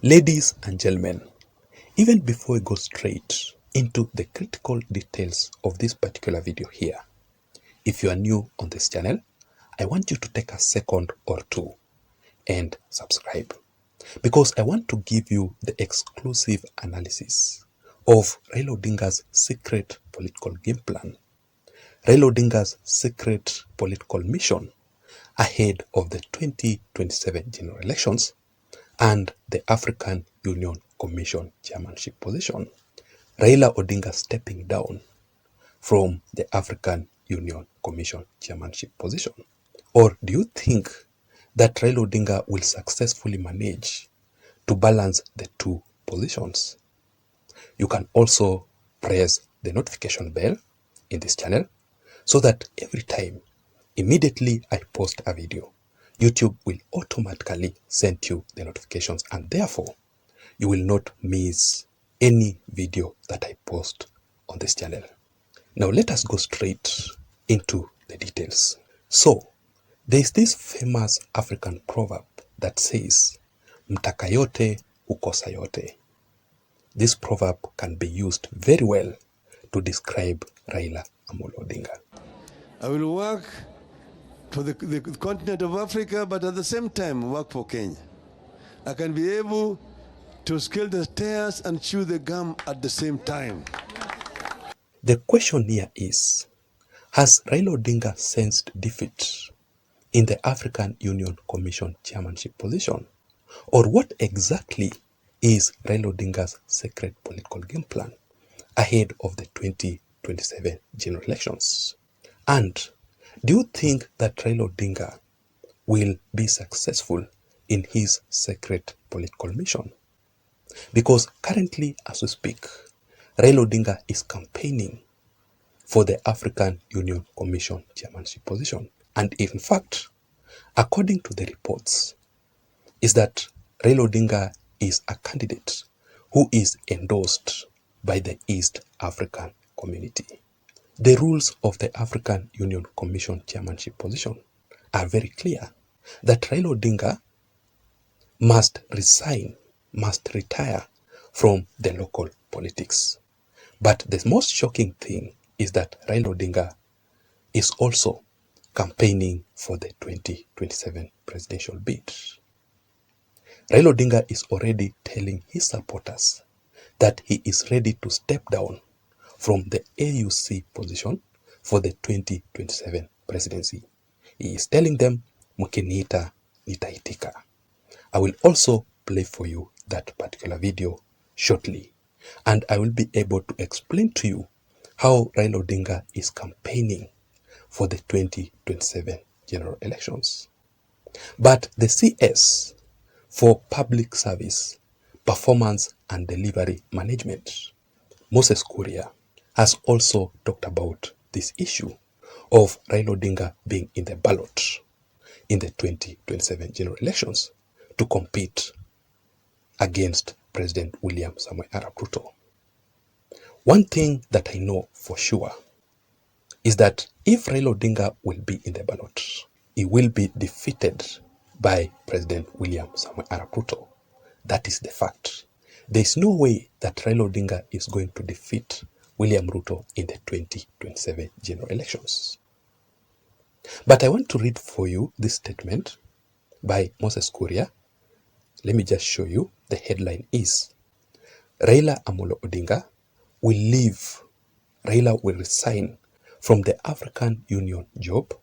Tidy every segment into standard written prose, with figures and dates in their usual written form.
Ladies and gentlemen, even before we go straight into the critical details of this particular video here, if you are new on this channel, I want you to take a second or two and subscribe, because I want to give you the exclusive analysis of Raila Odinga's secret political game plan, Raila Odinga's secret political mission ahead of the 2027 general elections and the African Union Commission chairmanship position. Raila Odinga stepping down from the African Union Commission chairmanship position. Or do you think that Raila Odinga will successfully manage to balance the two positions? You can also press the notification bell in this channel so that every time, immediately I post a video, YouTube will automatically send you the notifications, and therefore you will not miss any video that I post on this channel. Now let us go straight into the details. So there is this famous African proverb that says, mtaka yote ukosa yote. This proverb can be used very well to describe Raila Amolo Odinga. I will work for the continent of Africa, but at the same time work for Kenya. I can be able to scale the stairs and chew the gum at the same time. The question here is, has Raila Odinga sensed defeat in the African Union Commission chairmanship position? Or what exactly is Raila Odinga's secret political game plan ahead of the 2027 general elections? And do you think that Raila Odinga will be successful in his secret political mission? Because currently, as we speak, Raila Odinga is campaigning for the African Union Commission chairmanship position. And in fact, according to the reports, is that Raila Odinga is a candidate who is endorsed by the East African community. The rules of the African Union Commission chairmanship position are very clear, that Raila Odinga must resign, must retire from the local politics. But the most shocking thing is that Raila Odinga is also campaigning for the 2027 presidential bid. Raila Odinga is already telling his supporters that he is ready to step down from the AUC position for the 2027 presidency. He is telling them, mukiniita nitaitika. I will also play for you that particular video shortly, and I will be able to explain to you how Raila Odinga is campaigning for the 2027 general elections. But the CS for Public Service, Performance and Delivery Management, Moses Kuria, has also talked about this issue of Raila Odinga being in the ballot in the 2027 general elections to compete against President William Samoei Arap Ruto. One thing that I know for sure is that if Raila Odinga will be in the ballot, he will be defeated by President William Samoei Arap Ruto. That is the fact. There is no way that Raila Odinga is going to defeat William Ruto in the 2027 general elections. But I want to read for you this statement by Moses Kuria. Let me just show you. The headline is, Raila Amolo Odinga will leave, Raila will resign from the African Union job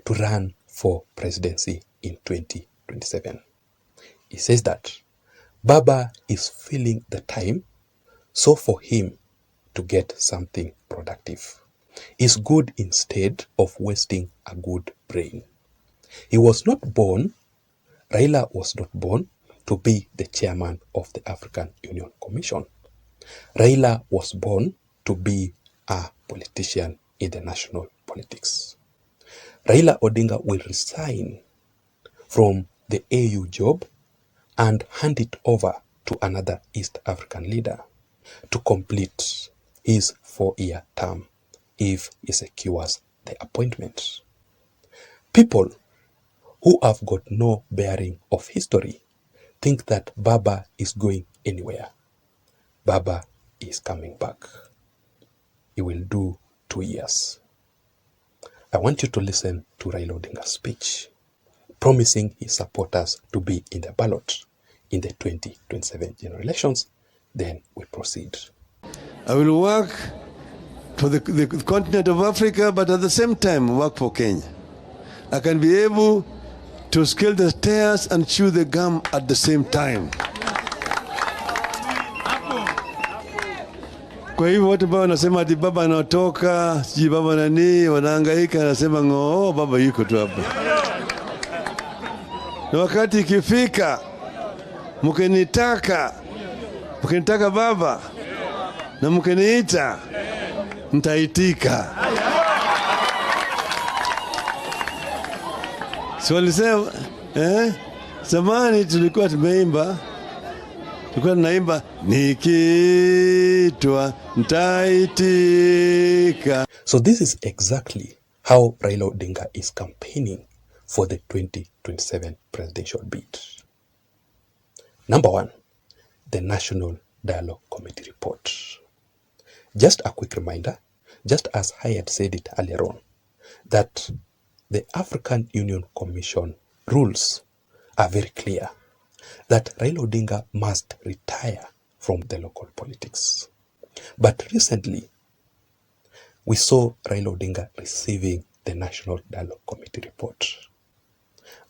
to run for presidency in 2027. He says that Baba is feeling the time, so for him to get something productive is good instead of wasting a good brain. He was not born, Raila was not born to be the chairman of the African Union Commission. Raila was born to be a politician in the national politics. Raila Odinga will resign from the AU job and hand it over to another East African leader to complete his 4-year term if he secures the appointment. People who have got no bearing of history think that Baba is going anywhere. Baba is coming back. He will do 2 years. I want you to listen to Raila Odinga's speech, promising his supporters to be in the ballot in the 2027 general elections. Then we proceed. I will work for the continent of Africa, but at the same time work for Kenya. I can be able to scale the stairs and chew the gum at the same time. Kwa hivyo watu ambao wanasema ati baba anatoka, sijui baba nani, wanahangaika, anasema ng'oo, baba yuko tu hapa. Na wakati ikifika, mkinitaka baba, na mkiniita, nitaitika. So walisema, zamani tulikuwa tunaimba nikiitwa nitaitika. So this is exactly how Raila Odinga is campaigning for the 2027 presidential bid. Number one, the National Dialogue Committee report. Just a quick reminder, just as I had said it earlier on, that the African Union Commission rules are very clear that Raila Odinga must retire from the local politics. But recently, we saw Raila Odinga receiving the National Dialogue Committee report.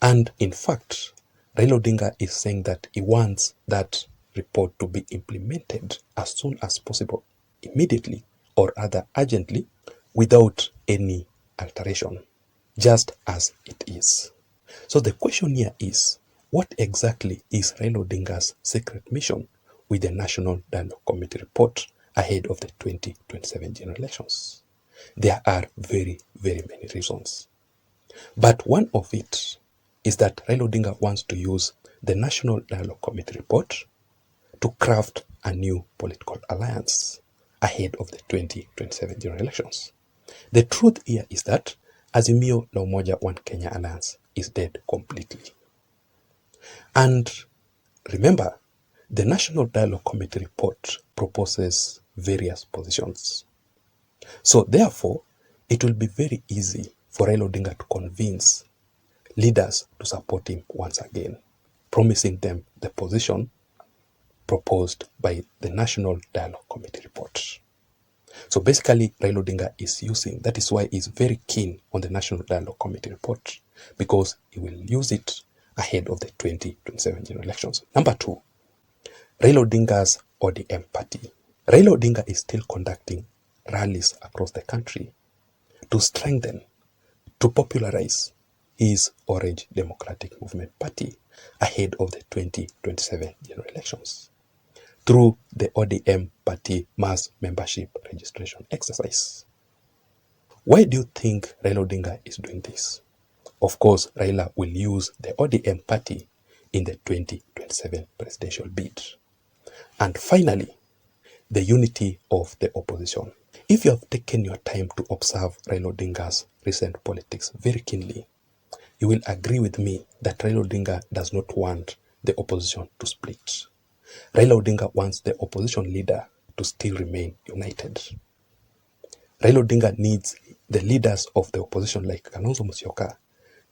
And in fact, Raila Odinga is saying that he wants that report to be implemented as soon as possible, immediately or rather urgently, without any alteration, just as it is. So the question here is, what exactly is Raila Odinga's secret mission with the National Dialogue Committee report ahead of the 2027 general elections? There are very, very many reasons. But one of it is that Raila Odinga wants to use the National Dialogue Committee report to craft a new political alliance ahead of the 2027 general elections. The truth here is that Azimio la Umoja One Kenya alliance is dead completely. And remember, the National Dialogue Committee report proposes various positions. So therefore, it will be very easy for Raila Odinga to convince leaders to support him once again, promising them the position proposed by the National Dialogue Committee report. So basically, Raila Odinga is using, that is why he's very keen on the National Dialogue Committee report, because he will use it ahead of the 2027 general elections. Number two, Raila Odinga's ODM party. Raila Odinga is still conducting rallies across the country to strengthen, to popularize his Orange Democratic Movement party ahead of the 2027 general elections through the ODM party mass membership registration exercise. Why do you think Raila Odinga is doing this? Of course, Raila will use the ODM party in the 2027 presidential bid. And finally, the unity of the opposition. If you have taken your time to observe Raila Odinga's recent politics very keenly, you will agree with me that Raila Odinga does not want the opposition to split. Raila Odinga wants the opposition leader to still remain united. Raila Odinga needs the leaders of the opposition like Kalonzo Musyoka,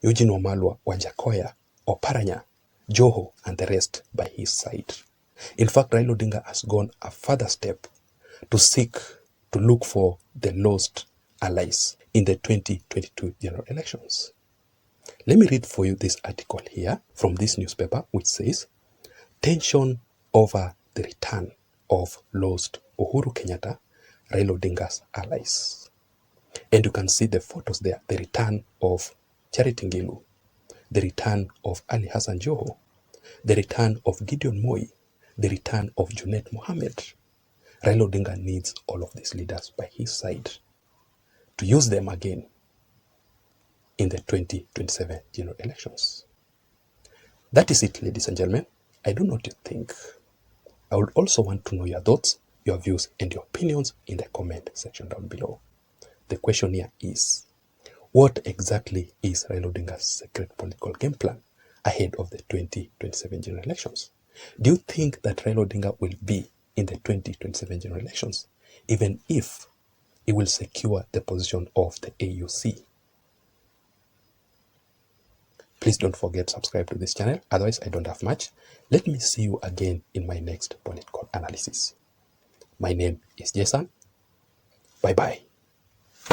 Eugene Wamalwa, Wajakoya, Oparanya, Joho, and the rest by his side. In fact, Raila Odinga has gone a further step to look for the lost allies in the 2022 general elections. Let me read for you this article here from this newspaper, which says, tension over the return of lost Uhuru Kenyatta, Raila Odinga's allies. And you can see the photos there, the return of Charity Ngilu, the return of Ali Hassan Joho, the return of Gideon Moi, the return of Junet Mohammed. Raila Odinga needs all of these leaders by his side to use them again in the 2027 general elections. That is it, ladies and gentlemen. I don't know what you think. I would also want to know your thoughts, your views, and your opinions in the comment section down below. The question here is, what exactly is Raila Odinga's secret political game plan ahead of the 2027 general elections? Do you think that Raila Odinga will be in the 2027 general elections, even if he will secure the position of the AUC? Please don't forget to subscribe to this channel, otherwise I don't have much. Let me see you again in my next political analysis. My name is Jason. Bye-bye.